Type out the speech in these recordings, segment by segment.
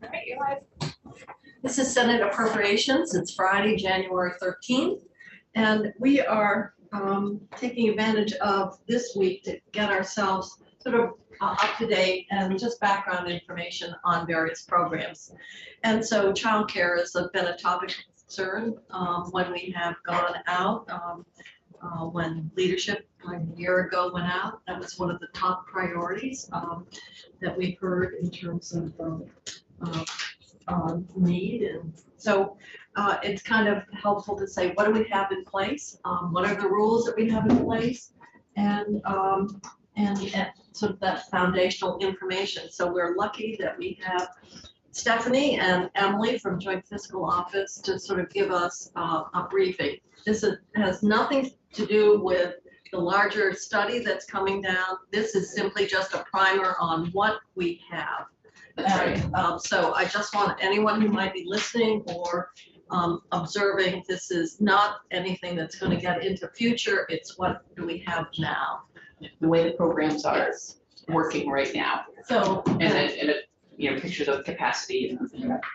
All right, you're live. This is Senate Appropriations. It's Friday, January 13th, and we are taking advantage of this week to get ourselves sort of up to date and just background information on various programs. And so childcare has been a topic of concern when we have gone out. When leadership like a year ago went out, that was one of the top priorities that we heard in terms of need. And so it's kind of helpful to say, what do we have in place? What are the rules that we have in place? And sort of that foundational information. So we're lucky that we have Stephanie and Emily from Joint Fiscal Office to sort of give us a briefing. This has nothing to do with the larger study that's coming down. This is simply just a primer on what we have. And so I just want anyone who might be listening or observing, this is not anything that's going to get into future. It's what do we have now? The way the programs are working right now. So and pictures of capacity.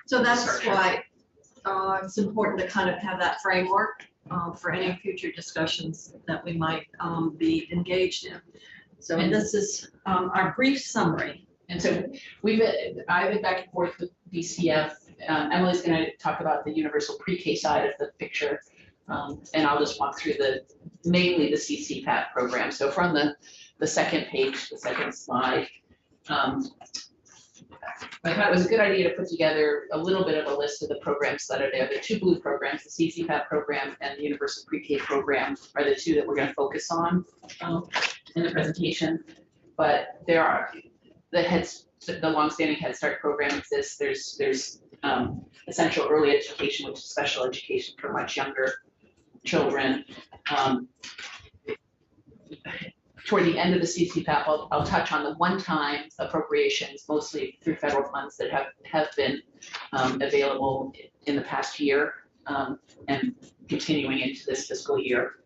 So that's why it's important to kind of have that framework for any future discussions that we might be engaged in. So this is our brief summary. And so I've been back and forth with DCF. Emily's going to talk about the universal pre-K side of the picture. And I'll just walk through mainly the CCPAT program. So from the second page, the second slide, I thought it was a good idea to put together a little bit of a list of the programs that are there. The two blue programs, the CCPAT program and the universal pre-K program, are the two that we're going to focus on in the presentation. But there are the longstanding Head Start program exists. There's essential early education, which is special education for much younger children. Toward the end of the CCPAP, I'll touch on the one-time appropriations, mostly through federal funds that have been available in the past year and continuing into this fiscal year.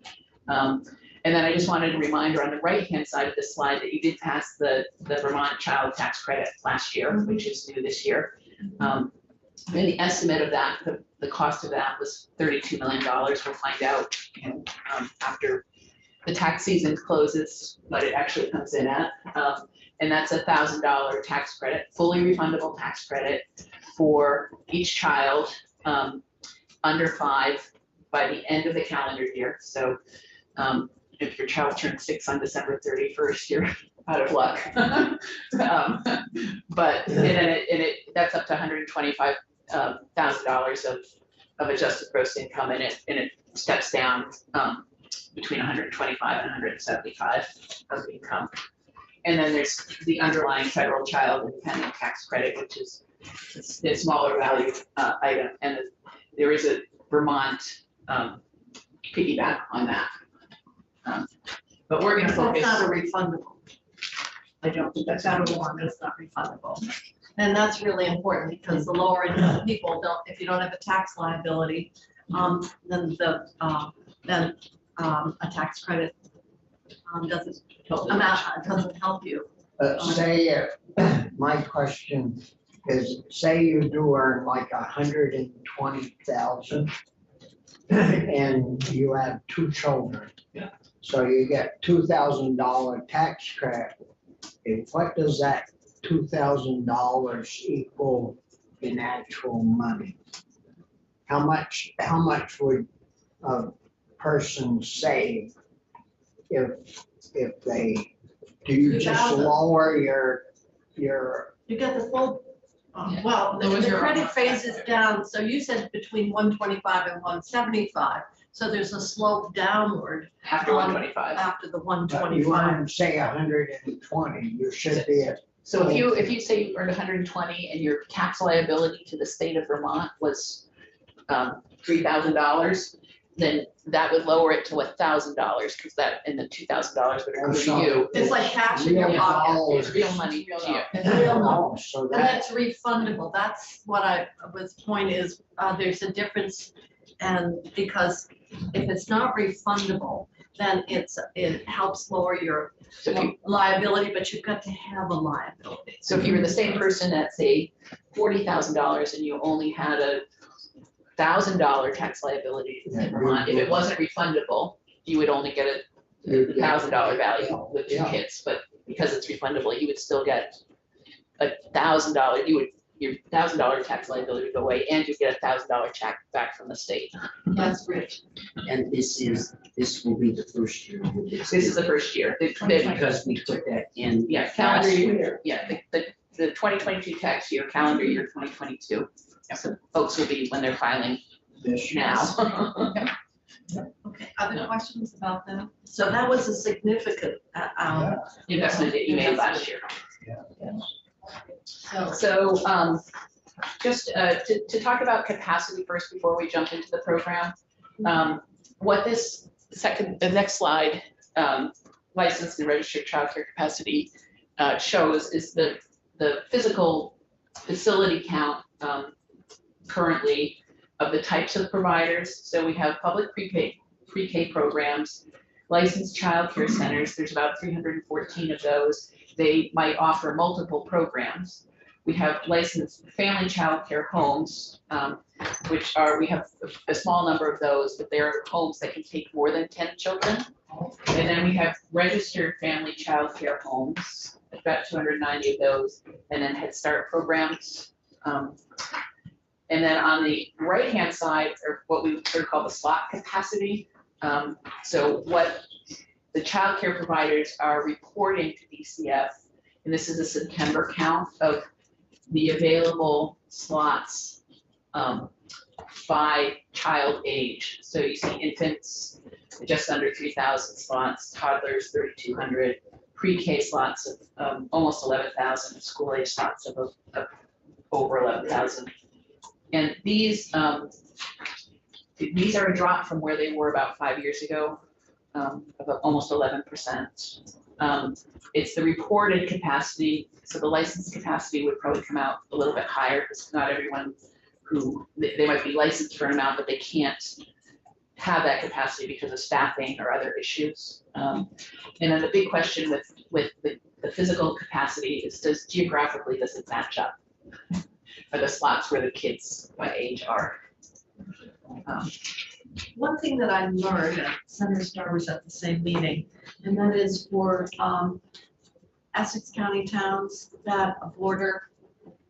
And then I just wanted a reminder on the right-hand side of this slide that you did pass the Vermont Child Tax Credit last year, which is new this year. And the estimate of that, the cost of that was $32 million. We'll find out after the tax season closes what it actually comes in at. And that's $1,000 tax credit, fully refundable tax credit for each child under 5 by the end of the calendar year. So if your child turns 6 on December 31st, you're out of luck. But that's up to $125,000 of adjusted gross income, and it steps down between 125 and 175 of income. And then there's the underlying federal child independent tax credit, which is a smaller value item, and there is a Vermont piggyback on that. But we're going to focus. That's not a refundable. I don't think that's out of one. That's not refundable, and that's really important because the lower income people don't. If you don't have a tax liability, then a tax credit doesn't help you. My question is, say you do earn like 120,000 and you have 2 children. Yeah. So you get $2,000 tax credit. And what does that $2,000 equal in actual money? How much would a person save if they do just lower your You get the full. Yeah. Well, the your credit phases down. So you said between 125 and 175. So there's a slope downward after 125. After the you 125. want to say 120, you should be at. So if you say you earned 120 and your tax liability to the state of Vermont was $3,000, then that would lower it to $1,000 because that and the $2,000 would accrue to you. It's like cash in your pocket. It's real money to you. It's real money. So And that's refundable. That's what point is, there's a difference, and because if it's not refundable, then it helps lower your So if you, liability, but you've got to have a liability. so if you were the same person at, say, $40,000 and you only had a $1,000 tax liability in Vermont, if it wasn't refundable, you would only get a $1,000 value with two kids, but because it's refundable, you would still get $1,000, your $1,000 tax liability would go away, and you get a $1,000 check back from the state. That's rich. And this will be the first year. This is the first year. Because we put that in. Yeah, calendar year, yeah, the 2022 tax year, calendar year 2022. So folks will be, when they're filing now. Okay, other questions about that? So that was a significant, Investment that you made last year. so, So just to talk about capacity first before we jump into the program. What this the next slide, licensed and registered childcare capacity shows is the physical facility count currently of the types of providers. So we have public pre-K programs, licensed childcare centers. There's about 314 of those. They might offer multiple programs. We have licensed family childcare homes, we have a small number of those, but they're homes that can take more than 10 children. And then we have registered family childcare homes, about 290 of those, and then Head Start programs. And then on the right-hand side are what we sort of call the slot capacity. So what the childcare providers are reporting to DCF, and this is a September count of the available slots by child age. So you see infants, just under 3,000 slots, toddlers, 3,200, pre-K slots of almost 11,000, school age slots of over 11,000. And these are a drop from where they were about 5 years ago, of almost 11%. It's the reported capacity, so the licensed capacity would probably come out a little bit higher, because not everyone they might be licensed for an amount, but they can't have that capacity because of staffing or other issues. And then the big question with the physical capacity is geographically, does it match up? Are the slots where the kids by age are? one thing that I learned at Senator Starr was at the same meeting, and that is for Essex County towns that border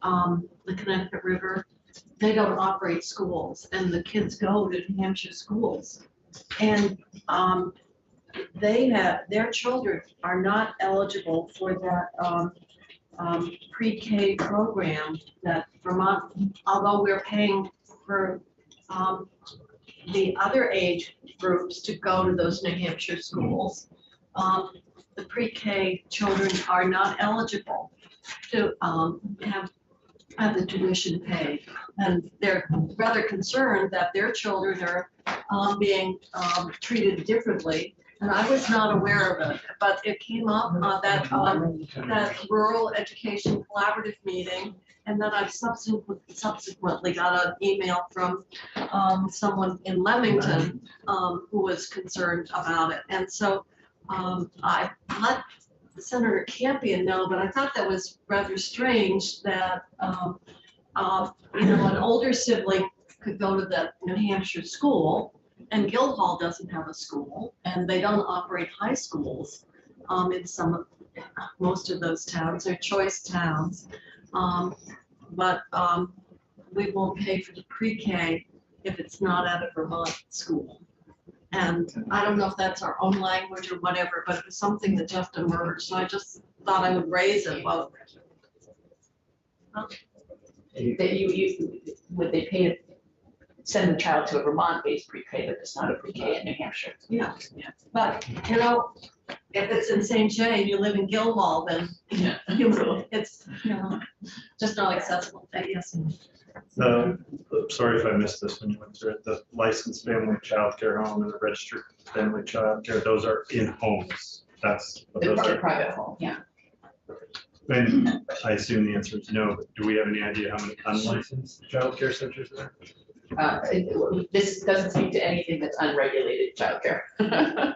the Connecticut River, they don't operate schools, and the kids go to New Hampshire schools. And their children are not eligible for that pre-K program that Vermont, although we're paying for the other age groups to go to those New Hampshire schools. The pre-K children are not eligible to have the tuition paid. And they're rather concerned that their children are being treated differently. And I was not aware of it, but it came up that rural education collaborative meeting. And then I subsequently got an email from someone in Leamington who was concerned about it. And so I let Senator Campion know, but I thought that was rather strange that an older sibling could go to the New Hampshire school, and Guildhall doesn't have a school, and they don't operate high schools in most of those towns. They're choice towns. But we won't pay for the pre-K if it's not at a Vermont school. And I don't know if that's our own language or whatever, but it was something that just emerged. So I just thought I would raise it. Well, That would they pay to send the child to a Vermont-based pre-K, but it's not a pre-K in New Hampshire? yeah. But if it's in St. Jay and you live in Guildhall, then it's just not accessible. Yes. Sorry if I missed this when you went through it. The licensed family childcare home and the registered family childcare, those are in homes. That's what those It's a are. private home, yeah. And I assume the answer is no, but do we have any idea how many unlicensed childcare centers there are? This doesn't speak to anything that's unregulated childcare.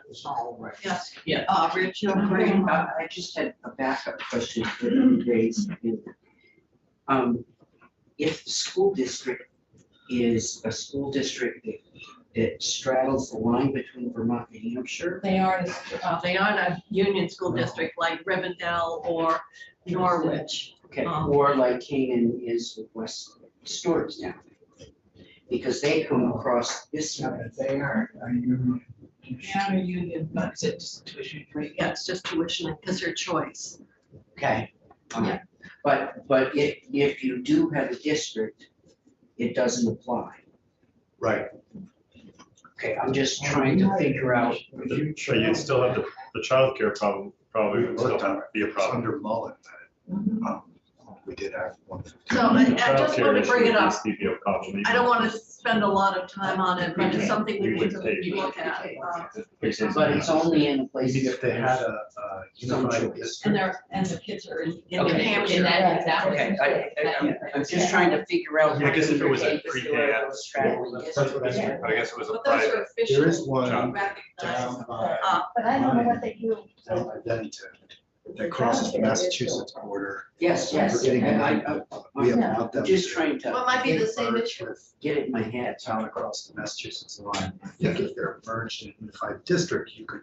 It's all right. Yes. Yeah. Rich, you want to bring up? I just had a backup question for you raised. If the school district is a school district that straddles the line between Vermont and New Hampshire, They aren't a union school district like Rivendell or Norwich. okay, or like Canaan is with West Storage now. Because they come across this way. They are union. They are a union, but Is it just tuition free? yeah, it's just tuition because their choice. Okay. But if you do have a district, it doesn't apply. Right. Okay, I'm just trying to figure out. But you'd still have the childcare problem, probably would still be a It's problem. under Mullen that we did have one. So I just Childcare want to issue bring it would up. still be a problem. I don't want to spend a lot of time on it, but it's something we You need would to pay. look at. But it's only in a place. Maybe if they had a unified And district. and the kids are in New Okay. Hampshire. In that, exactly. Okay, I'm just trying to figure out. I guess if it was a if there pre-K, are those straddling That's what I districts. said. I guess it was a But those private. are official. There is one recognized. down by But I don't know what they do. down by Bennington that crosses the Massachusetts border. Yes, yes, We're getting and We have Yeah. about them. I'm just trying Well, it to might be the same issue. get it in my head. Town across the Massachusetts line. If they're merged in a unified district, you could.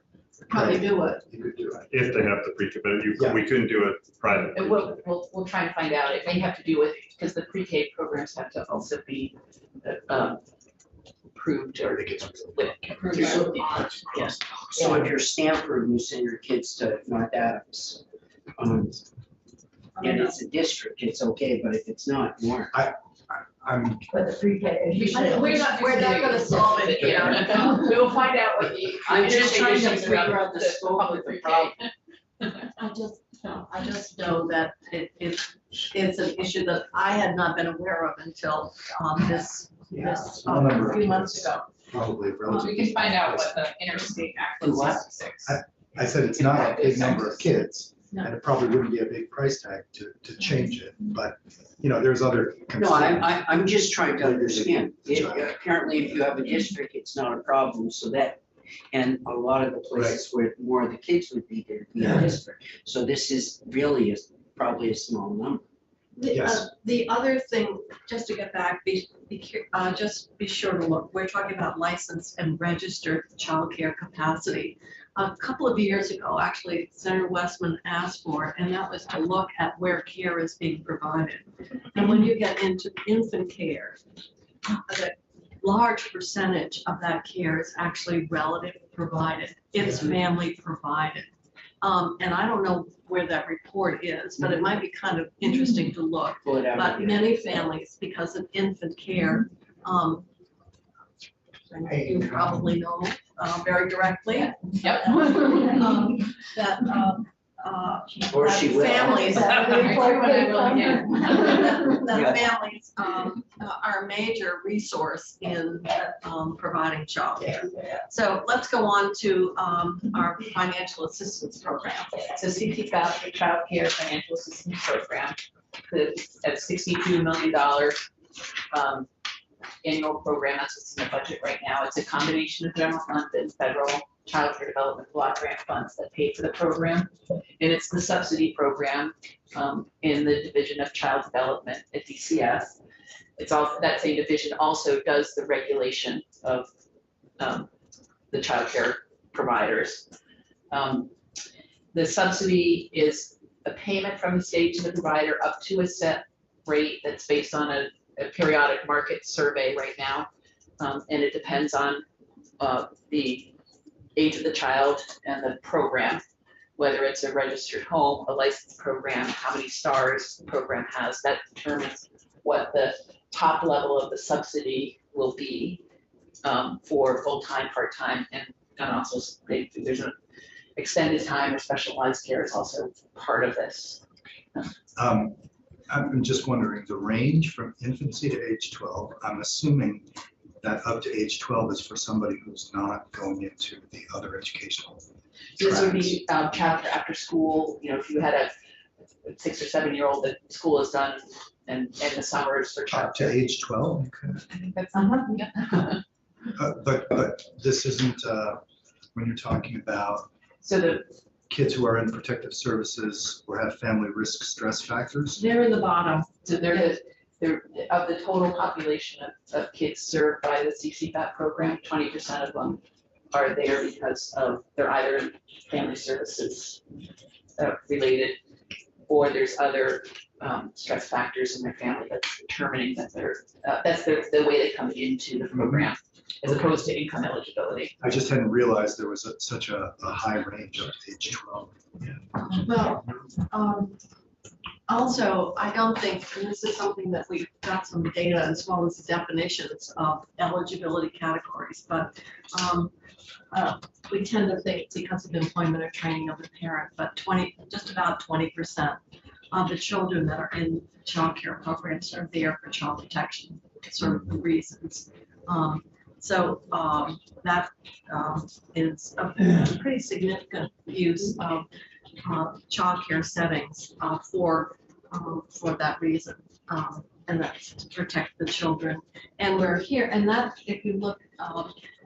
Probably do it. You could do it. If they have the pre-K, but Yeah. we couldn't do it private. And we'll try and find out. It may have to do with, because the pre-K programs have to also be approved or approved. Yes. So if you're Stanford and you send your kids to North Adams, and it's a district, it's okay, but if it's not, you aren't. I'm, But the pre-K. We should- We're not gonna solve it here. We will find out what the. I'm just trying to initiatives figure around out the scope of the pre-K. problem. I just know that it's an issue that I had not been aware of until this a few months ago. probably We relatively. can find out what the interstate act was What? 66. I said it's not a big number of kids, No. and it probably wouldn't be a big price tag to change it, but, there's other. No, I'm just trying to understand. Apparently, if you have a district, it's not a problem, so that, and a lot of the places where more of the kids would be, there'd be a district. So this is really probably a small number. Yes. The other thing, just to get back, just be sure to look, we're talking about licensed and registered childcare capacity. A couple of years ago, actually, Senator Westman asked for it, and that was to look at where care is being provided. And when you get into infant care, a large percentage of that care is actually relative provided, it's family provided. And I don't know where that report is, but it might be kind of interesting to look. Pull it out. But many families, because of infant care, you probably know very directly. Yep. That Or she will. families, Yeah. that families are a major resource in providing childcare. So let's go on to our financial assistance program. So CPCAP, the Child Care Financial Assistance Program, is at $62 million annual program. That's what's in the budget right now. It's a combination of general fund and federal child care development block grant funds that pay for the program. And it's the subsidy program in the Division of Child Development at DCS. It's also, that same division also does the regulation of the child care providers. The subsidy is a payment from the state to the provider up to a set rate that's based on a periodic market survey right now. And it depends on the age of the child and the program, whether it's a registered home, a licensed program, how many stars the program has. That determines what the top level of the subsidy will be for full-time, part-time, and also there's an extended time or specialized care is also part of this. I'm just wondering, the range from infancy to age 12, I'm assuming that up to age 12 is for somebody who's not going into the other educational This would tracks. be childcare after school, if you had 6 or 7-year-old that school is done and the summers for Up to childcare. age 12, okay. I think that's, yeah. But this isn't, when you're talking about So the, kids who are in protective services or have family risk stress factors? They're in the bottom. so they're of the total population of kids served by the CCPAP program, 20% of them are there because of, they're either in family services related, or there's other stress factors in their family that's determining that that's the way they come into the program, as opposed to income eligibility. I just hadn't realized there was such a high range up to age 12. Well, also, I don't think, and this is something that we've got some data as well as definitions of eligibility categories, but we tend to think because of employment or training of the parent, but just about 20% of the children that are in childcare programs are there for child protection, sort of reasons. That is a pretty significant use of childcare settings for that reason, and that's to protect the children. And we're here, and that, if you look,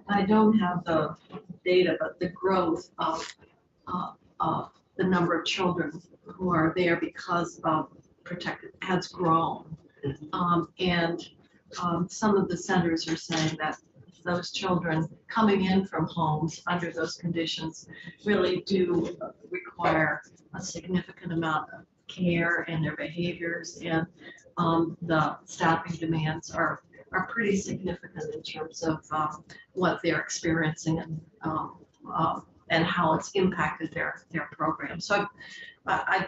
I don't have the data, but the growth of the number of children who are there because of protected has grown. Some of the centers are saying that those children coming in from homes under those conditions really do require a significant amount of care in their behaviors, and the staffing demands are pretty significant in terms of what they're experiencing and how it's impacted their program. So I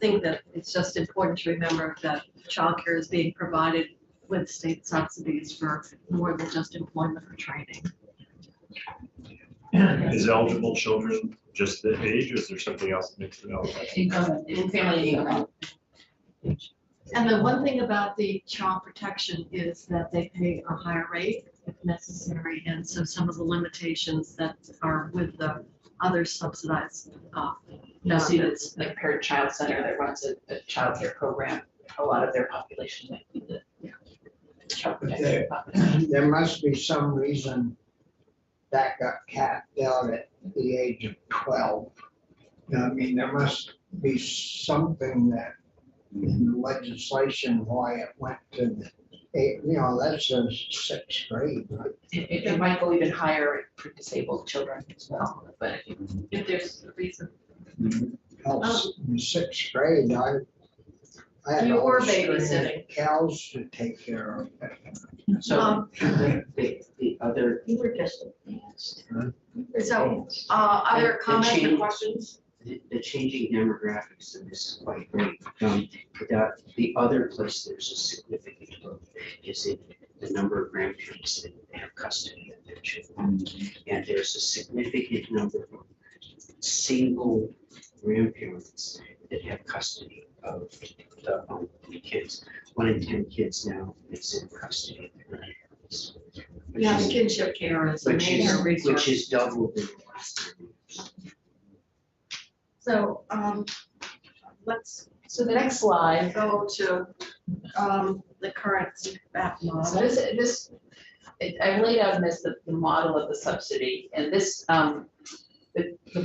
think that it's just important to remember that childcare is being provided with state subsidies for more than just employment or training. Is eligible children just the age, or is there something else that makes them eligible? Income, in family income. And the one thing about the child protection is that they pay a higher rate if necessary, and so some of the limitations that are with the other subsidized You'll see that's like Parent Child Center that runs a childcare program. A lot of their population might be the child protection population. There must be some reason that got capped out at the age of 12. I mean, there must be something that in the legislation why it went to the, that's a 6th grade, right? It might go even higher for disabled children as well, but if there's a reason. Else, in 6th grade, I had You a whole were string of babysitting. cows to take care of. So the other, You were just advanced. So, other And comments or change- questions? the changing demographics of this is quite great. The other place there's a significant growth is in the number of grandparents that have custody of their children. And there's a significant number of single grandparents that have custody of the kids. 1 in 10 kids now is in custody of their grandparents. which Yeah, is- kinship care is a Which major is, resource. which is doubled in the last 10 years. So, let's so the next slide. go to, the current CPAP So model. I laid out in this the model of the subsidy, and this, the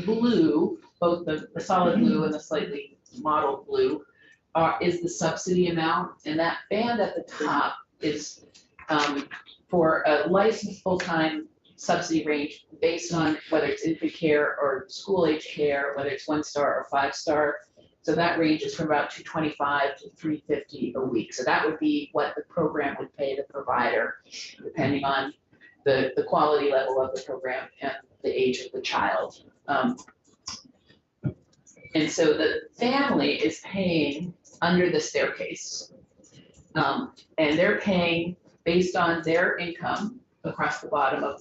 blue, both the solid blue and the slightly mottled blue is the subsidy amount, and that band at the top is for a licensed full-time subsidy range based on whether it's infant care or school age care, whether it's 1-star or 5-star. So that range is from about $225 to $350 a week. So that would be what the program would pay the provider, depending on the quality level of the program and the age of the child. And so the family is paying under the staircase. And they're paying based on their income across the bottom of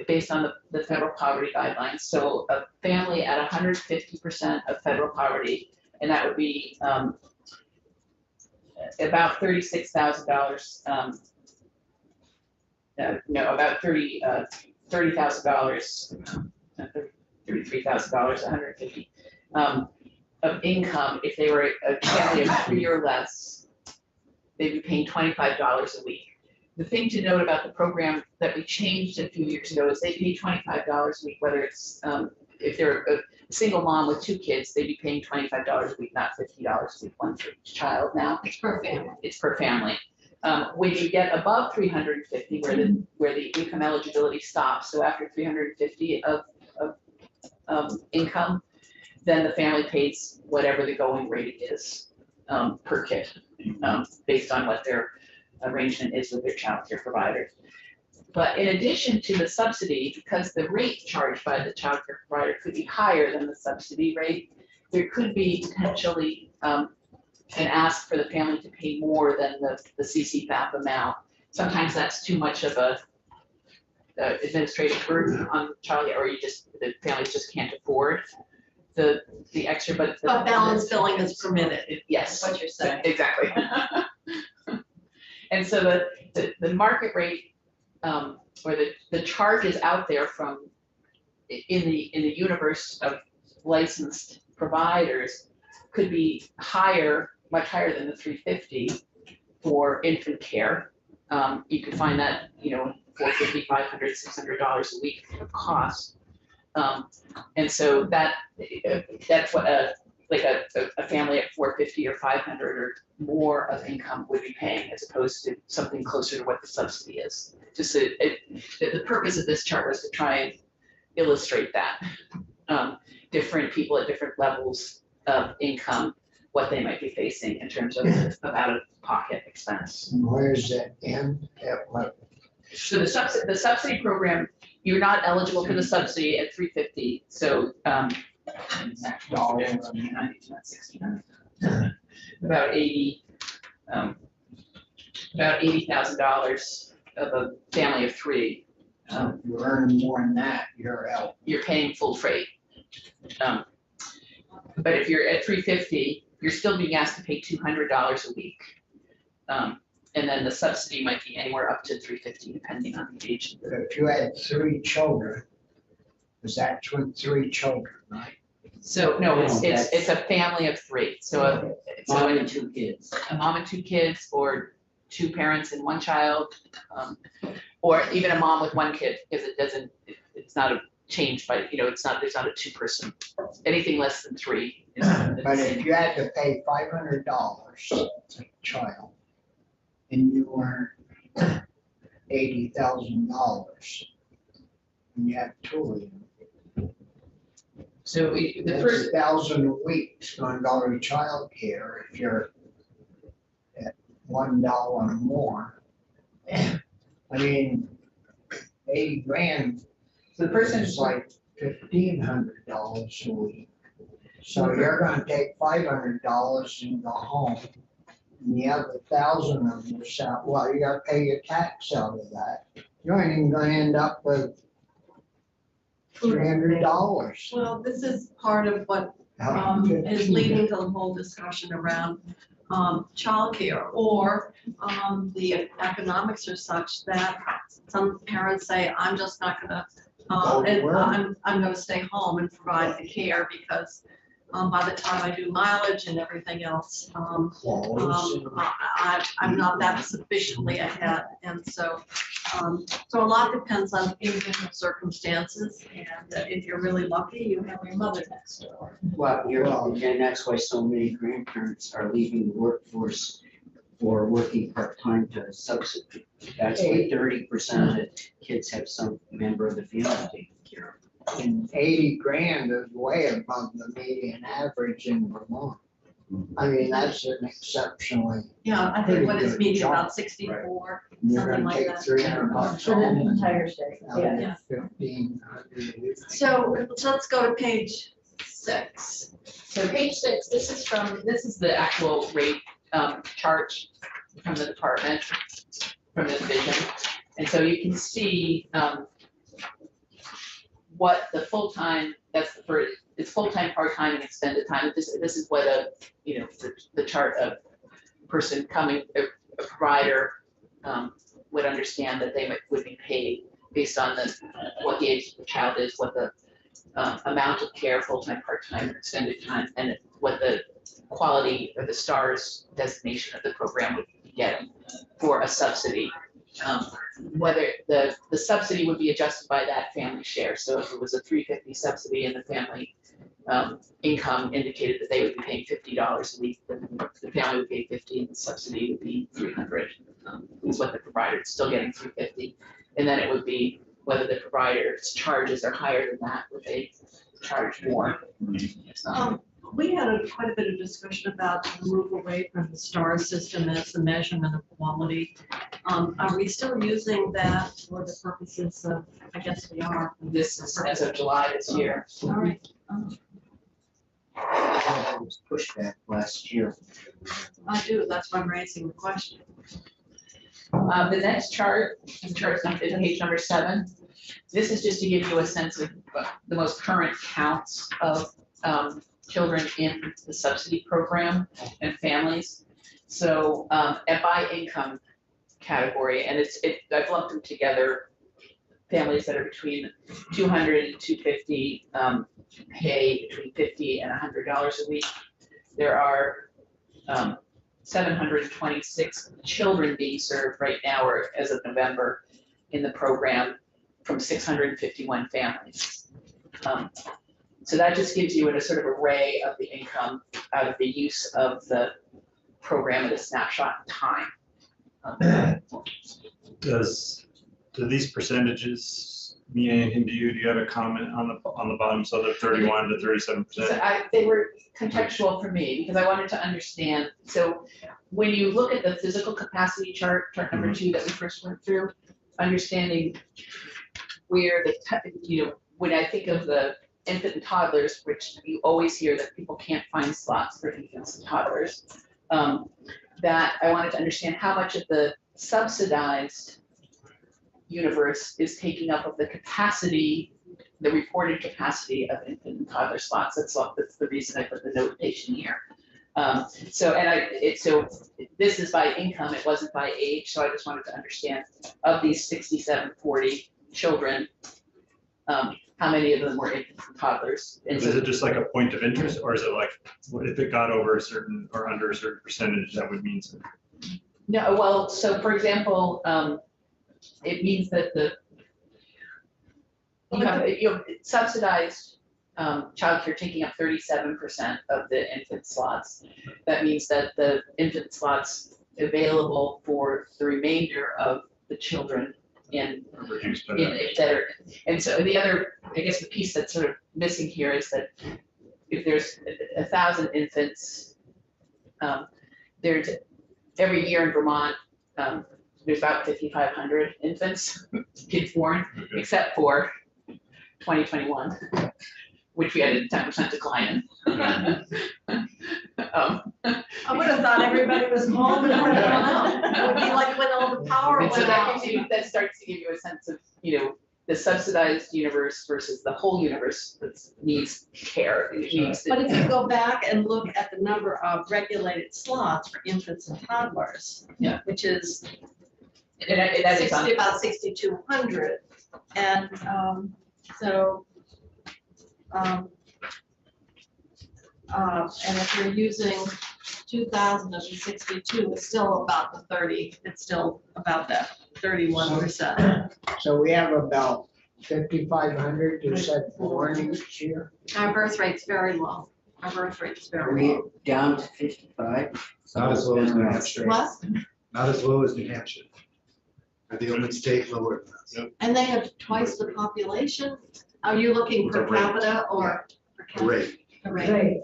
based on the federal poverty guidelines. So a family at 150% of federal poverty, and that would be about $36,000. About $30,000, $33,000, 150. of income, if they were a family of 3 or less, they'd be paying $25 a week. The thing to note about the program that we changed a few years ago is they pay $25 a week, whether it's, if they're a single mom with 2 kids, they'd be paying $25 a week, not $50 a week, one for each child now. It's per family. It's per family. When you get above 350, where the income eligibility stops, so after 350 of income, then the family pays whatever the going rate is per kid, based on what their arrangement is with their childcare provider. But in addition to the subsidy, because the rate charged by the childcare provider could be higher than the subsidy rate, there could be potentially an ask for the family to pay more than the CCFAP amount. Sometimes that's too much of a administrative burden on the child, or the families just can't afford the extra, but. But balance billing is permitted, Yes. what you're saying. Exactly. And so the market rate, or the charges out there from, in the universe of licensed providers could be higher, much higher than the 350 for infant care. You could find that, $450, $500, $600 a week of cost. And so that's what a family at 450 or 500 or more of income would be paying, as opposed to something closer to what the subsidy is. Just the purpose of this chart was to try and illustrate that. Different people at different levels of income, what they might be facing in terms of out-of-pocket expense. And where does that end at what? So the subsidy program, you're not eligible for the subsidy at 350. So about $80,000 of a family of 3. If you earn more than that, you're out. You're paying full freight. But if you're at 350, you're still being asked to pay $200 a week. And then the subsidy might be anywhere up to 350, depending on the age. If you had 3 children, is that with 3 children, right? So no, it's a family of 3. So Mom and 2 kids. a mom and 2 kids, or 2 parents and 1 child, or even a mom with 1 kid, because it's not a change by, there's not a 2-person. Anything less than 3 is. But if you had to pay $500 a child, and you earn $80,000, and you have 2 of them, So the that's first, $1,000 a week is going to go to childcare if you're at $1 or more. I mean, 80 grand so the person is like $1,500 a week. So you're gonna take $500 and go home. And the other 1,000 of yourself, well, you gotta pay your tax out of that. You ain't even gonna end up with $300. Well, this is part of what is leading to the whole discussion around childcare, or the economics are such that some parents say, I'm just not gonna, Go to work. I'm gonna stay home and provide the care, because by the time I do mileage and everything else, Clothes. I'm not that sufficiently ahead. And so a lot depends on individual circumstances, and if you're really lucky, you have your mother next door. Well, and that's why so many grandparents are leaving the workforce for working part-time to substitute. That's why 30% of the kids have some member of the family taking care of them. And 80 grand is way above the median average in Vermont. I mean, that's an exceptionally, Yeah, I think what is Pretty good median, job. about 64, you're something gonna like take that. $300 For the home and entire state, out yeah. of 1,500 a week. So let's go to page 6. So page 6, this is the actual rate chart from the department, from the division. And so you can see what the full-time, it's full-time, part-time, and extended time. This is what the chart of person coming, a provider would understand that they would be paid based on what the age of the child is, what the amount of care, full-time, part-time, or extended time, and what the quality or the STARS designation of the program would be getting for a subsidy. Whether the subsidy would be adjusted by that family share. So if it was a $350 subsidy and the family income indicated that they would be paying $50 a week, then the family would pay $50 and the subsidy would be $300. Is what the provider is still getting $350, and then it would be whether the provider's charges are higher than that, would they charge more? We had quite a bit of discussion about the move away from the STAR system as the measurement of quality. Are we still using that for the purposes of, I guess we are. This is as of July this year. All right. There was pushback last year. I do, that's why I'm raising the question. The next chart, is page number 7. This is just to give you a sense of the most current counts of children in the subsidy program and families. So and by income category, and I've lumped them together. Families that are between 200 and 250 pay between $50 and $100 a week. There are 726 children being served right now, or as of November, in the program from 651 families. So that just gives you a sort of array of the income out of the use of the program at a snapshot in time. Do these percentages mean anything to you? Do you have a comment on the bottom? So the 31 to 37%? So they were contextual for me because I wanted to understand. So when you look at the physical capacity chart number 2 that we first went through, understanding where when I think of the infant and toddlers, which you always hear that people can't find slots for infants and toddlers, that I wanted to understand how much of the subsidized universe is taking up of the capacity, the reported capacity of infant and toddler slots. That's the reason I put the notation here. So this is by income, it wasn't by age, so I just wanted to understand of these 6740 children, how many of them were infants and toddlers? And Is it just like a point of interest, or is it like, if it got over a certain or under a certain percentage, that would mean something? No, well, so for example, it means that you have subsidized childcare taking up 37% of the infant slots. That means that the infant slots available for the remainder of the children in that are, and so the other, I guess the piece that's sort of missing here is that if there's 1,000 infants, there's every year in Vermont, there's about 5,500 infants, kids born, except for 2021, which we had a 10% decline in. I would have thought everybody was home and everyone out. It would be like when all the power And so went out. that starts to give you a sense of, the subsidized universe versus the whole universe that needs care. It needs But if you go back and look at the number of regulated slots for infants and toddlers, Yeah. which is that is on. about 6,200, and and if you're using 2,000 of the 62, it's still about the 30. It's still about that 31%. So we have about 5,500, you said, born each year? Our birth rate's very low. Our birth rate's Are very we low. down to 55? Not as low as New Hampshire. What? Not as low as New Hampshire. They're the only state lower than us. Yep. And they have twice the population. Are you looking per The rate. capita or? per The capita? rate. The rate. Great.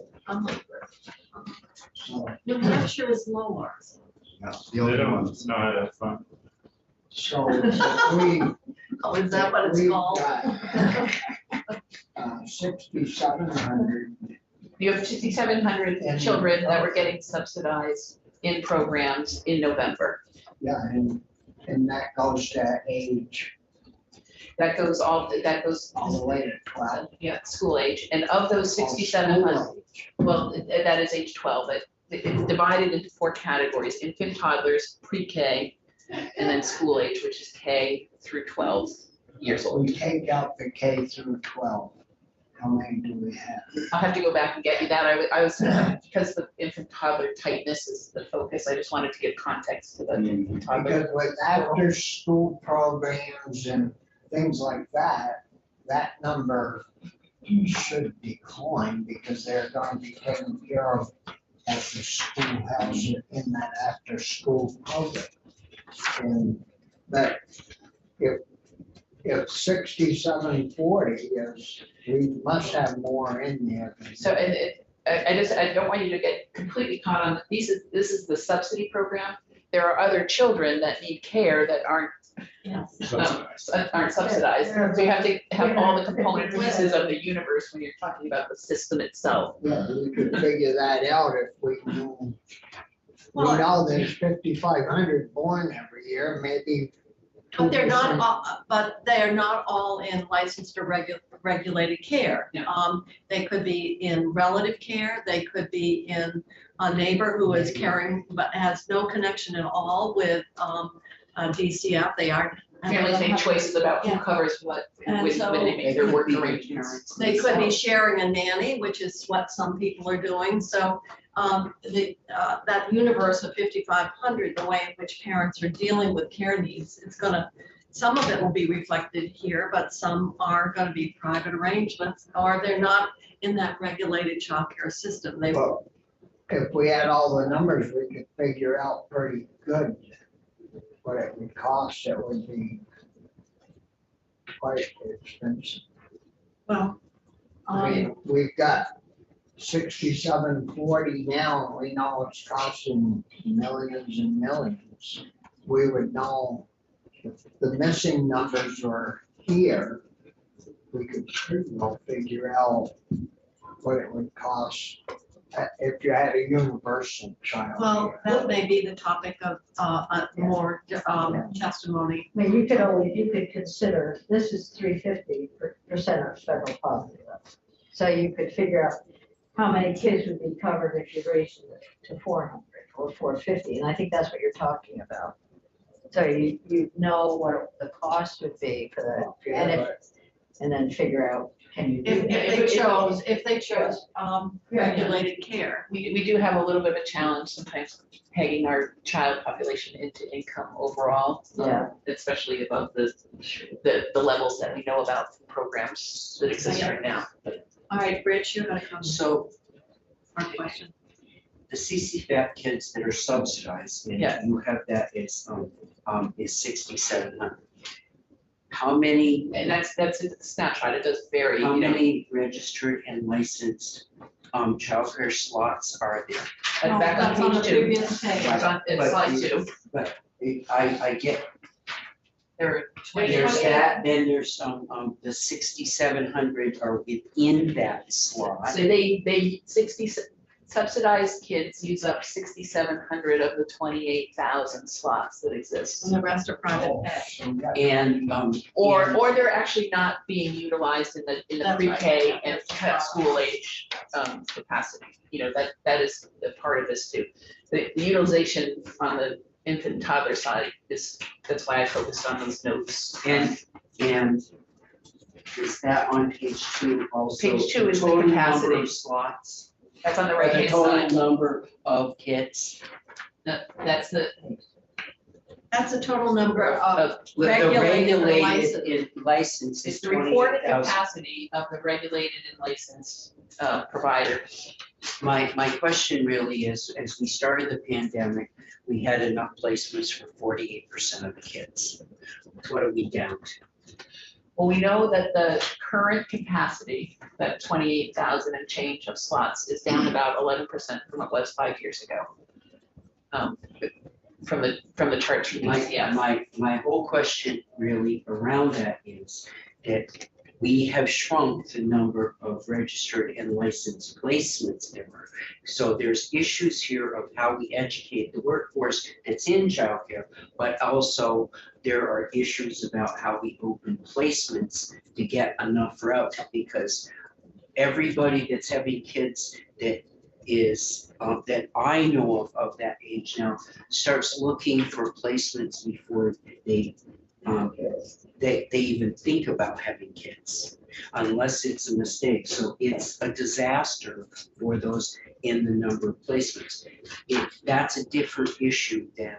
So New Hampshire is lower. No, the They only don't ones. know how to have fun. so we. Oh, is that what it's we've called? got, 6,700. You have 6,700 children that were getting subsidized in programs in November. Yeah, and that goes to age That goes all the way to 12. yeah, school age. And of those 6,700, well, that is age 12. It's divided into 4 categories: infant, toddlers, pre-K, and then school age, which is K through 12 years old. We take out the K through 12. How many do we have? I'll have to go back and get you that. I was, because the infant toddler tightness is the focus, I just wanted to give context to the infant toddler. Because with after-school programs and things like that, that number should decline because they're going to be taken care of at the schoolhouse in that after-school program. And but if 6740 is, we must have more in there. So, and I don't want you to get completely caught on, this is the subsidy program. There are other children that need care that aren't Yes. subsidized. So you have to have all the component pieces of the universe when you're talking about the system itself. Yeah, we could figure that out if we knew. We Well, know there's 5,500 born every year, maybe. but they're not, 2%. but they are not all in licensed or regulated care. Yeah. They could be in relative care, they could be in a neighbor who is caring, but has no connection at all with, DCF, they aren't. Families make choices about who Yeah. covers what, And when so they make their They work could be arrangements. They could be sharing a nanny, which is what some people are doing, so, that universe of 5,500, the way in which parents are dealing with care needs, it's gonna, some of it will be reflected here, but some are gonna be private arrangements, or they're not in that regulated childcare system, they, Well, if we had all the numbers, we could figure out pretty good what it would cost. It would be quite expensive. well, I mean, we've got 6740 now, and we know it's costing millions and millions. We would know if the missing numbers were here, we could pretty well figure out what it would cost if you had a universal child. well, care. that may be the topic of, more, testimony. I mean, you could consider, this is 350% of federal poverty level. So you could figure out how many kids would be covered if you raised it to 400 or 450, and I think that's what you're talking about. So you know what the cost would be for that, and Yeah, and then figure out, can you do If that? if they chose, regulated care. We do have a little bit of a challenge sometimes pegging our child population into income overall. Yeah. Especially above the levels that we know about from programs that exist right now. All right, Rich, you're gonna come, So our question. the CCFAP kids that are subsidized, and Yeah. you have that is 6,700. How many, And that's a snapshot, it does vary, how you know. many registered and licensed childcare slots are there? And back That's on the page two. previous page. It's slide two. But I get, There are 20. there's that, then there's the 6,700 are within that slot. So they subsidized kids use up 6,700 of the 28,000 slots that exist. And the rest are private Oh, pay. so we got- And, Or they're actually not being utilized in the That's right. pre-K and school age capacity. You know, that is a part of this too. The utilization on the infant and toddler side that's why I focused on those notes. and is that on page 2 also? Page 2 is the total number capacity. of slots, That's on the or right the hand total side. number of kids. That's the, That's a total number of The regulated and regulated and licensed it's is the reported 28,000. capacity of the regulated and licensed providers. My question really is, as we started the pandemic, we had enough placements for 48% of the kids. What are we down to? Well, we know that the current capacity, that 28,000 and change of slots, is down about 11% from what it was 5 years ago. From the chart from DCF. My whole question really around that is that we have shrunk the number of registered and licensed placements ever. So there's issues here of how we educate the workforce that's in childcare, but also there are issues about how we open placements to get enough routes, because everybody that's having kids that is, that I know of that age now, starts looking for placements before they they even think about having kids unless it's a mistake. So it's a disaster for those in the number of placements. That's a different issue than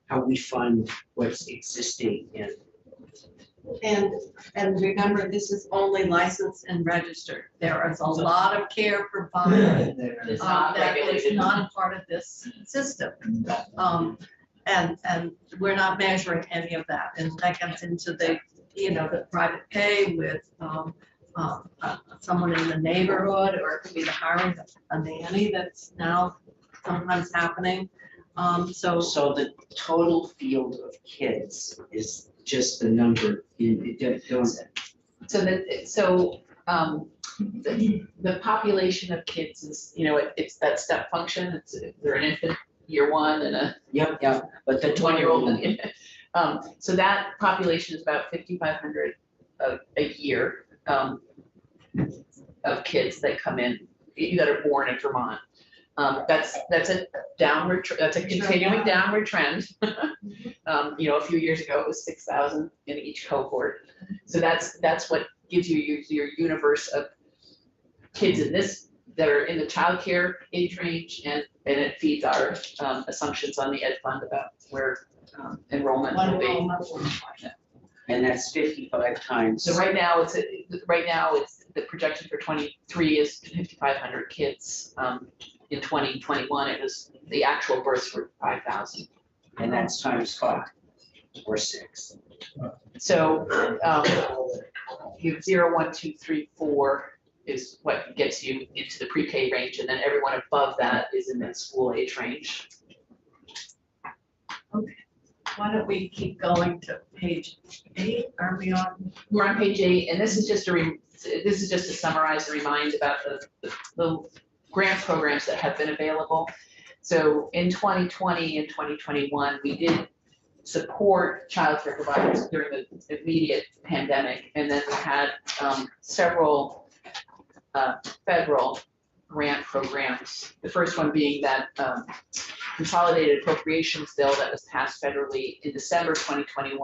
how we fund what's existing in. And remember, this is only licensed and registered. There is a lot of care provided It's not that is regulated. not a part of this system. And we're not measuring any of that. And that gets into the, the private pay with someone in the neighborhood, or it could be the hiring of a nanny that's now sometimes happening. So the total field of kids is just the number The population of kids is, it's that step function. They're an infant, year one, and a Yep, but the 1-year-old. So that population is about 5,500 a year of kids that come in, that are born in Vermont. That's a that's a continuing downward trend. A few years ago, it was 6,000 in each cohort. So that's what gives you your universe of kids in this that are in the childcare age range, and it feeds our assumptions on the ed fund about where enrollment will be. and that's 55 times. So right now it's the projection for 23 is 5,500 kids. In 2021, it was the actual births were 5,000. And that's times 5 or 6. So you have 0, 1, 2, 3, 4 is what gets you into the pre-K range, and then everyone above that is in the school age range. okay, why don't we keep going to page 8? Are we on? We're on page 8, and this is just to summarize and remind about the grant programs that have been available. So in 2020 and 2021, we did support childcare providers during the immediate pandemic, and then we had several federal grant programs. The first one being that consolidated appropriations bill that was passed federally in December 2020,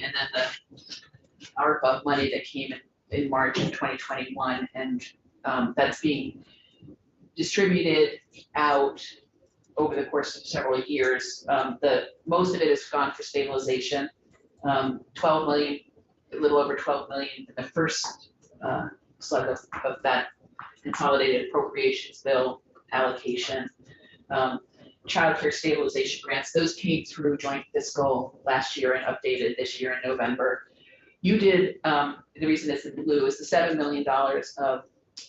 and then the ARPA money that came in March of 2021, and that's being distributed out over the course of several years. Most of it has gone for stabilization. 12 million, a little over 12 million in the first slug of that consolidated appropriations bill allocation. Childcare stabilization grants, those came through joint fiscal last year and updated this year in November. You did, the reason it's in blue is the $7 million of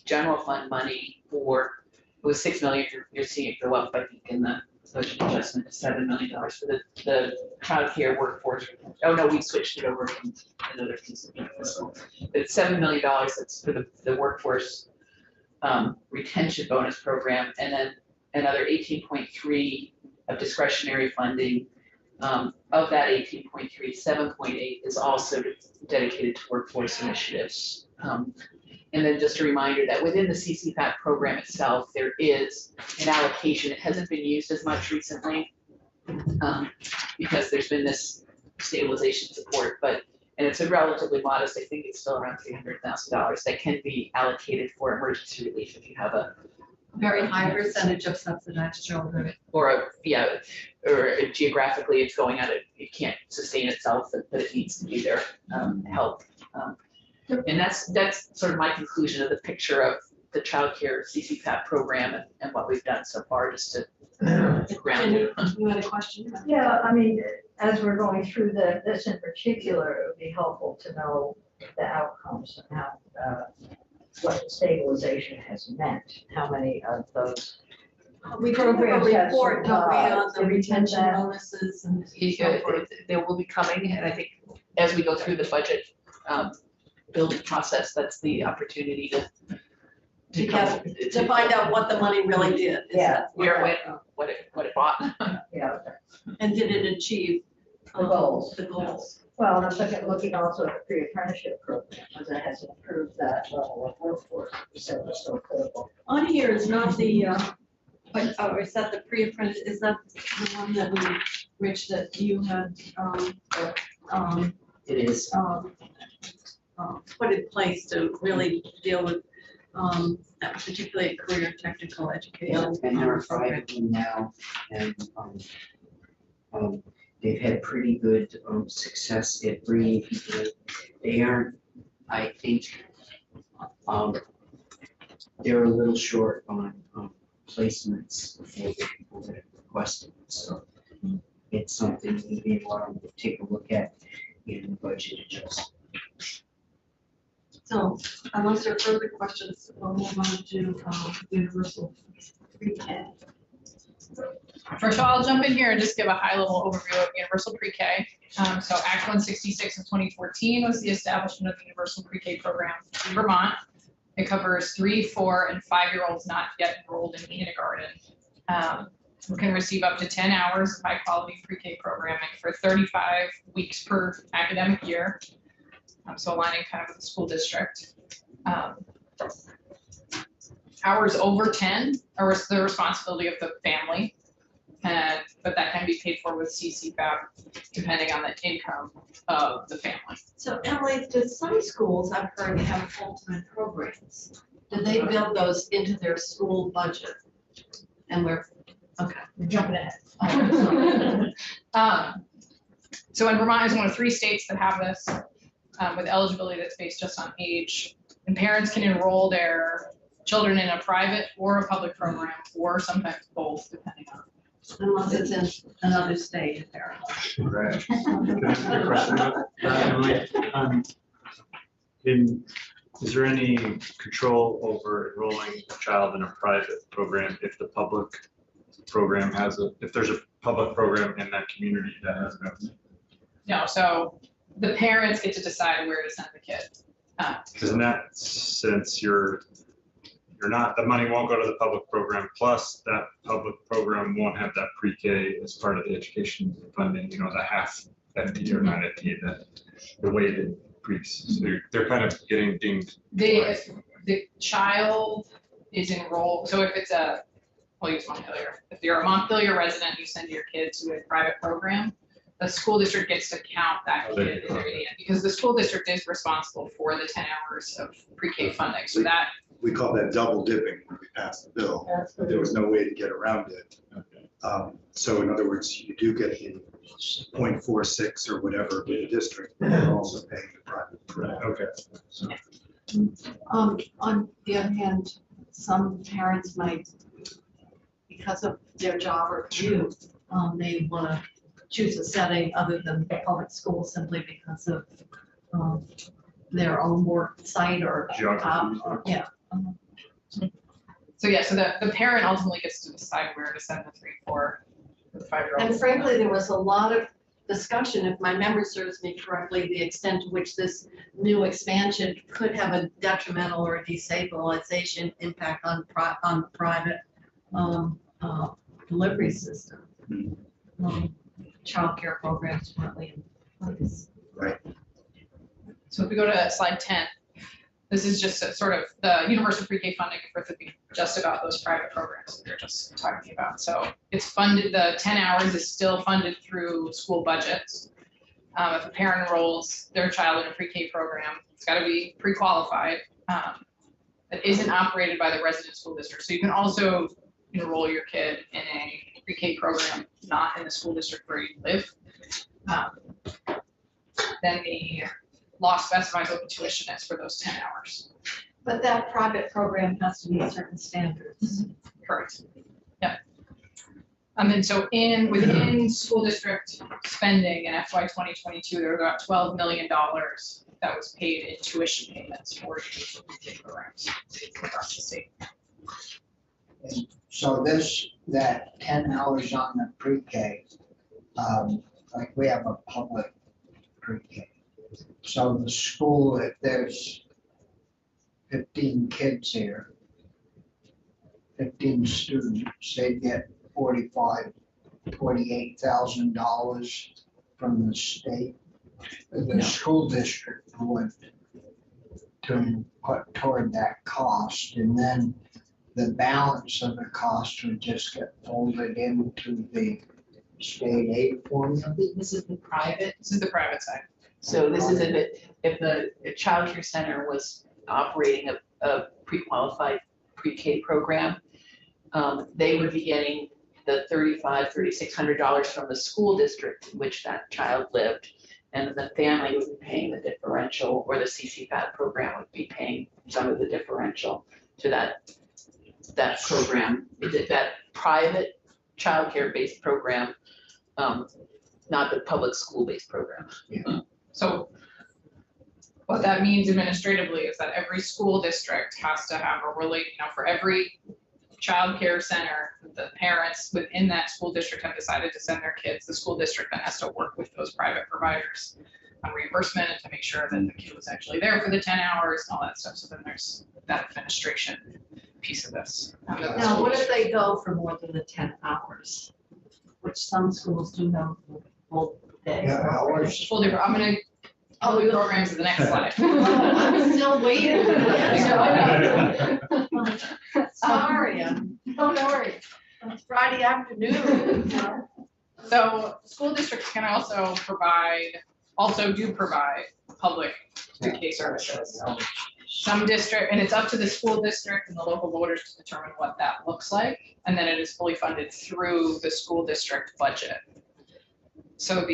general fund money for, it was 6 million, you're seeing it go up, I think, in the budget adjustment to $7 million for the childcare workforce. Oh no, we switched it over from another piece of fiscal. It's $7 million that's for the workforce retention bonus program, and then another 18.3 of discretionary funding. Of that 18.3, 7.8 is also dedicated to workforce initiatives. And then just a reminder that within the CCPAP program itself, there is an allocation. It hasn't been used as much recently because there's been this stabilization support, and it's a relatively modest, I think it's still around $300,000 that can be allocated for emergency relief if you have a Very high percentage of subsidized children. or geographically it's going out, it can't sustain itself, but it needs to be there, help. And that's sort of my conclusion of the picture of the childcare CCPAP program and what we've done so far, just to ground it. You had a question? Yeah, I mean, as we're going through this in particular, it would be helpful to know the outcomes and how, what the stabilization has meant, how many of those We do have a programs have report, don't we, on the survived. retention Yeah. bonuses and so forth. They will be coming, and I think as we go through the budget building process, that's the opportunity to come. To find out what the money really did. Is Yeah. that Where it went, what it bought. Yeah, And did it achieve the goals. the goals? Well, and I'm looking also at the pre-apprenticeship program, because it has improved that level of workforce, so it's so critical. On here is not the, is that the pre-apprentice, is that the one that we Rich, that you had, It is. put in place to really deal with, particularly career technical education. And there are program. 5 of them now, and they've had pretty good success at bringing people in. They aren't, I think, they're a little short on placements for the people that have requested, so it's something we may want to take a look at in the budget adjustment. So unless there are further questions, we'll move on to universal pre-K. First of all, I'll jump in here and just give a high-level overview of universal pre-K. So Act 166 of 2014 was the establishment of the universal pre-K program in Vermont. It covers 3, 4, and 5-year-olds not yet enrolled in kindergarten. Who can receive up to 10 hours of high-quality pre-K programming for 35 weeks per academic year. So aligning kind of with the school district. Hours over 10 are the responsibility of the family, but that can be paid for with CCFAP depending on the income of the family. So Emily, do some schools, I've heard, have full-time programs? Do they build those into their school budget? And we're, okay, we're jumping ahead. So in Vermont is one of 3 states that have this with eligibility that's based just on age. And parents can enroll their children in a private or a public program, or sometimes both, depending on. Unless it's in another state, apparently. Right. Can I ask you a question about that, Emily? Is there any control over enrolling a child in a private program if the public program if there's a public program in that community that has no? No, so the parents get to decide where to send the kid. Because in that sense, you're not, the money won't go to the public program, plus that public program won't have that pre-K as part of the education funding, the half FTE or not FTE, the weighted priests. So they're kind of getting dinged. The child is enrolled, so if it's we'll use Montpelier. If you're a Montpelier resident, you send your kid to a private program, the school district gets to count that kid in their ED, because the school district is responsible for the 10 hours of pre-K funding. So that We call that double dipping when we passed the bill. There was no way to get around it. So in other words, you do get the 0.46 or whatever in the district, but you're also paying the private. Right, okay. So, On the other hand, some parents might, because of their job or commute, they want to choose a setting other than the public school simply because of their own work site or Geography. yeah. So yeah, so the parent ultimately gets to decide where to send the 3, 4, or 5-year-old. And frankly, there was a lot of discussion, if my memory serves me correctly, the extent to which this new expansion could have a detrimental or a destabilization impact on the private delivery system. Childcare programs currently in place. right. So if we go to slide 10, this is just a sort of the universal pre-K funding for just about those private programs that we were just talking about. So it's funded, the 10 hours is still funded through school budgets. If a parent enrolls their child in a pre-K program, it's got to be pre-qualified. That isn't operated by the resident school district. So you can also enroll your kid in a pre-K program not in the school district where you live. Then the law specifies what the tuition is for those 10 hours. But that private program has to meet certain standards. Correct. Yeah. And so within school district spending in FY 2022, there was about $12 million that was paid in tuition payments for pre-K programs across the state. And so that 10 hours on the pre-K, like we have a public pre-K. So the school, if there's 15 kids here, 15 students, they get $48,000 from the state. The school district would to put toward that cost, and then the balance of the cost would just get folded into the state aid formula? This is the private. This is the private side. So this is if the childcare center was operating a pre-qualified pre-K program, they would be getting the $3,600 from the school district in which that child lived. And the family would be paying the differential, or the CCPAD program would be paying some of the differential to that program. That private childcare based program, not the public school based program. So what that means administratively is that every school district has to have for every childcare center, the parents within that school district have decided to send their kids, the school district then has to work with those private providers on reimbursement to make sure that the kid was actually there for the 10 hours and all that stuff. So then there's that administration piece of this. Now, what if they go for more than the 10 hours? Which some schools do know for the full day. Yeah, hours. Full different, I'm gonna, the programs is the next slide. I'm still waiting. Yeah. Sorry, don't worry. It's Friday afternoon. So school districts can also do provide public pre-K services. Some district, and it's up to the school district and the local voters to determine what that looks like. And then it is fully funded through the school district budget. So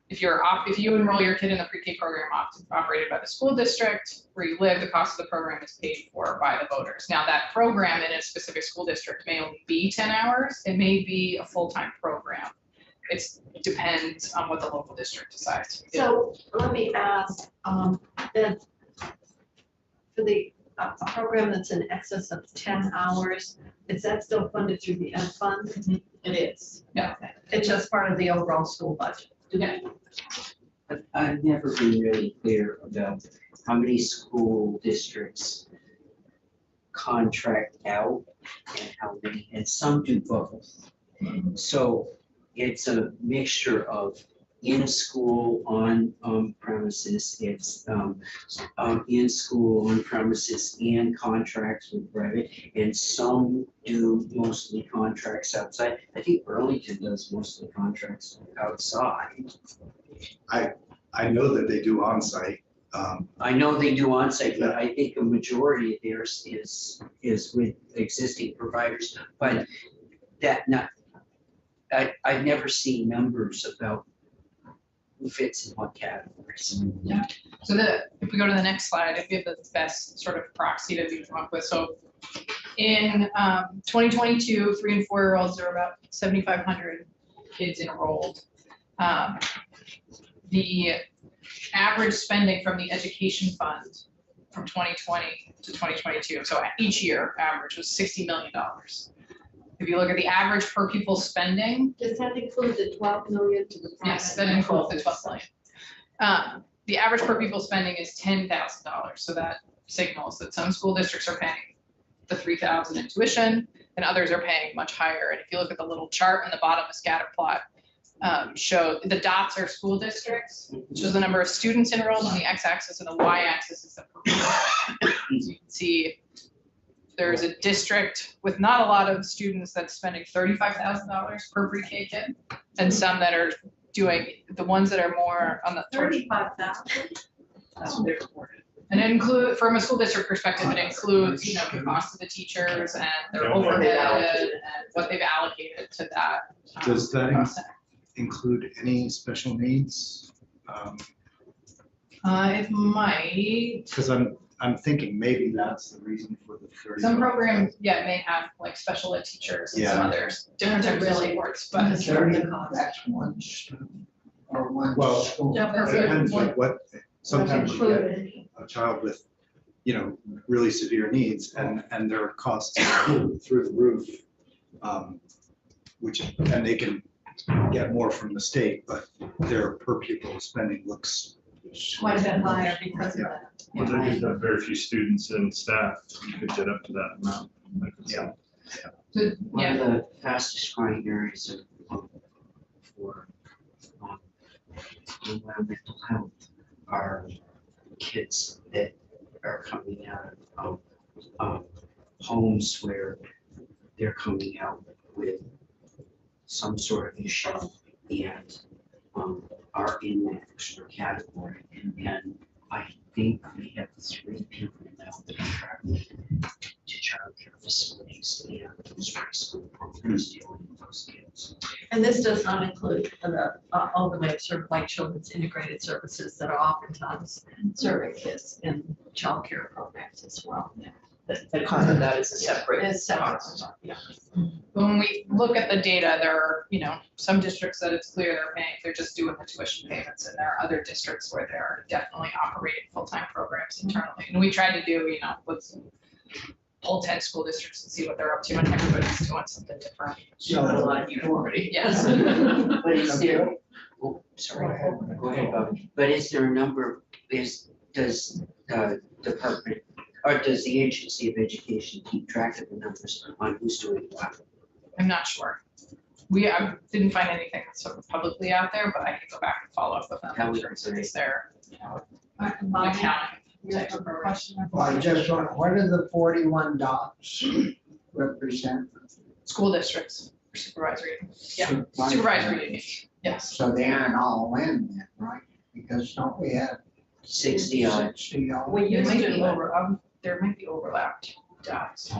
if you enroll your kid in the pre-K program operated by the school district where you live, the cost of the program is paid for by the voters. Now that program in a specific school district may only be 10 hours. It may be a full-time program. It depends on what the local district decides. So let me ask, then for the program that's in excess of 10 hours, is that still funded through the ed fund? It is. Yeah. It's just part of the overall school budget. Yeah. But I've never been really clear about how many school districts contract out and how many, and some do both. So it's a mixture of in-school on premises, it's in-school on premises and contracts with private, and some do mostly contracts outside. I think Burlington does most of the contracts outside. I know that they do on-site. I know they do on-site, but I think a majority of theirs is with existing providers, but I've never seen numbers about who fits in what categories. Yeah. So if we go to the next slide, if we have the best sort of proxy that we come up with. So in 2022, 3 and 4 year olds, there were about 7,500 kids enrolled. The average spending from the education fund from 2020 to 2022, so each year average was $60 million. If you look at the average per pupil spending. Does that include the 12 million to the private? Yes, that includes the 12 million. The average per pupil spending is $10,000. So that signals that some school districts are paying the $3,000 in tuition and others are paying much higher. And if you look at the little chart on the bottom, the scatter plot show the dots are school districts, which is the number of students enrolled on the x-axis, and the y-axis is the per pupil. So you can see there's a district with not a lot of students that's spending $35,000 per pre-K kid, and some that are doing, the ones that are more on the 35,000. That's what they reported. And it from a school district perspective, it includes, the cost of the teachers and their overhead and what they've allocated to that. Does that cost center. include any special needs? It might. Because I'm thinking maybe that's the reason for the 30. Some programs, may have like special ed teachers and some Yeah. others, different types of supports, but That's one student or one Well, school. Yeah, It depends like what, sometimes you get Included. a child with, really severe needs and their costs are through the roof. And they can get more from the state, but their per pupil spending looks. Quite a bit higher because of that. Well, they just have very few students and staff, you could get up to that amount. Yeah. So, One of the fastest growing areas for environmental health are kids that are coming out of homes where they're coming out with some sort of issue and are in that extra category. And I think we have 3 people now that are traveling to childcare facilities and those preschool programs dealing with those kids. And this does not include all the way sort of like children's integrated services that are oftentimes serving kids in childcare programs as well. The cost of that is a separate. It's separate, yeah. When we look at the data, there are, some districts that it's clear they're paying, they're just doing the tuition payments, and there are other districts where they're definitely operating full-time programs internally. And we tried to do, let's pull 10 school districts and see what they're up to, and everybody's doing something different. So a lot of uniformity. Yes. But is there, oh, sorry, go ahead, Bobby. But is there a number, does the department, or does the Agency of Education keep track of the numbers on who's doing what? I'm not sure. I didn't find anything that's sort of publicly out there, but I can go back and follow up with them. That I'm would sure be it's great. their, Bobby, accounting you type have of a program. question? Well, I just want, what do the 41 dots represent? School districts for supervisory, yeah, supervisory unions, yes. So they aren't all in then, right? Because don't we have 60 odd. 60 all? We There used might to, be but there might be overlapped dots.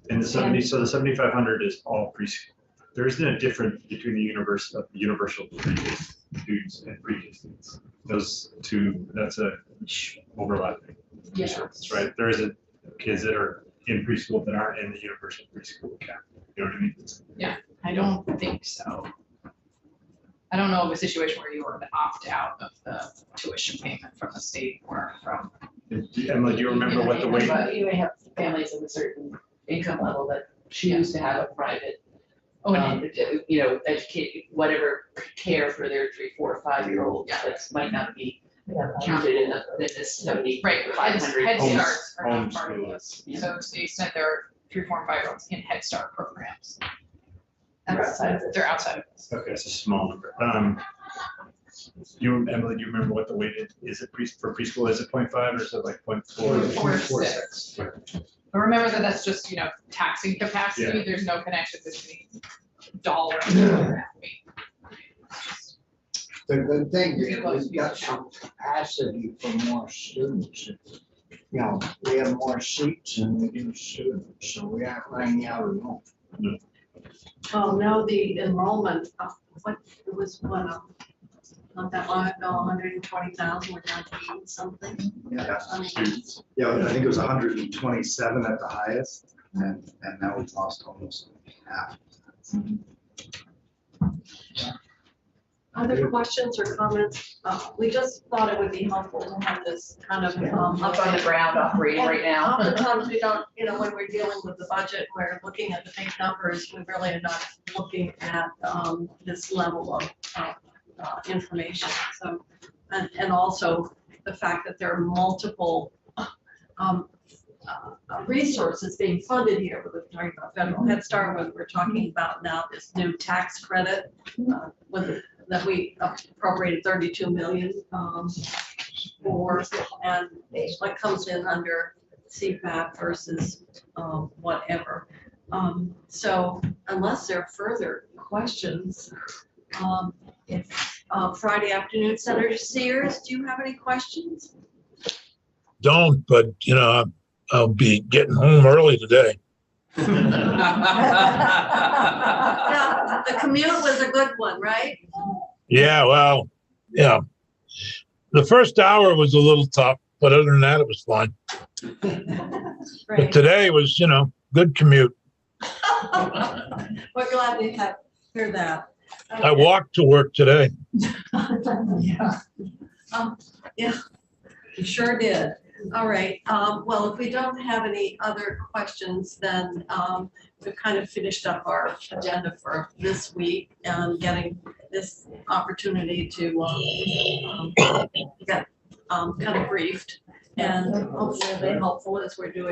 And the 7,500 is all preschool. There isn't a difference between the universal pre-K students and pre-K students. Those two, that's a overlapping resources, right? There isn't kids that are in preschool that aren't in the universal preschool cap. You know what I mean? I don't think so. I don't know of a situation where you were to opt out of the tuition payment from the state or from. Emily, do you remember what the weight? But you may have families of a certain income level that choose to have a private, educate, whatever care for their 3, 4, 5-year-old. That might not be counted in this 70. Right, Head 500. Starts are not part of Homeschool. this. So to the extent there are 3, 4, and 5-year-olds in Head Start programs. They're outside of this. Okay, it's a small number. Emily, do you remember what the weighted, is it for preschool, is it 0.5 or is it like 0.4? 4.6. But remember that that's just, taxing capacity. Yeah. There's no connection between dollar and program weight. The good thing is we've got some capacity for more students. We have more seats than we do students, so we aren't running out of room. oh, no, the enrollment, it was not that long ago, 120,000, we're down to 80 something. Yeah, Students. yeah, I think it was 127 at the highest, and now we've lost almost half. Other questions or comments? We just thought it would be helpful to have this kind of. Up on the ground operating right now. Oftentimes we don't, when we're dealing with the budget, we're looking at the big numbers, we really are not looking at this level of information. So, and also the fact that there are multiple resources being funded here, whether we're talking about federal Head Start, whether we're talking about now this new tax credit, that we appropriated 32 million for, and what comes in under CPAP versus whatever. So unless there are further questions, if Friday afternoon, Senator Sears, do you have any questions? Don't, but I'll be getting home early today. Now, the commute was a good one, right? Yeah, well, yeah. The first hour was a little tough, but other than that, it was fine. But Great. today was, good commute. We're glad to hear that. I walked to work today. Yeah. Yeah, you sure did. All right, well, if we don't have any other questions, then we've kind of finished up our agenda for this week and getting this opportunity to get kind of briefed. And hopefully it'll be helpful as we're doing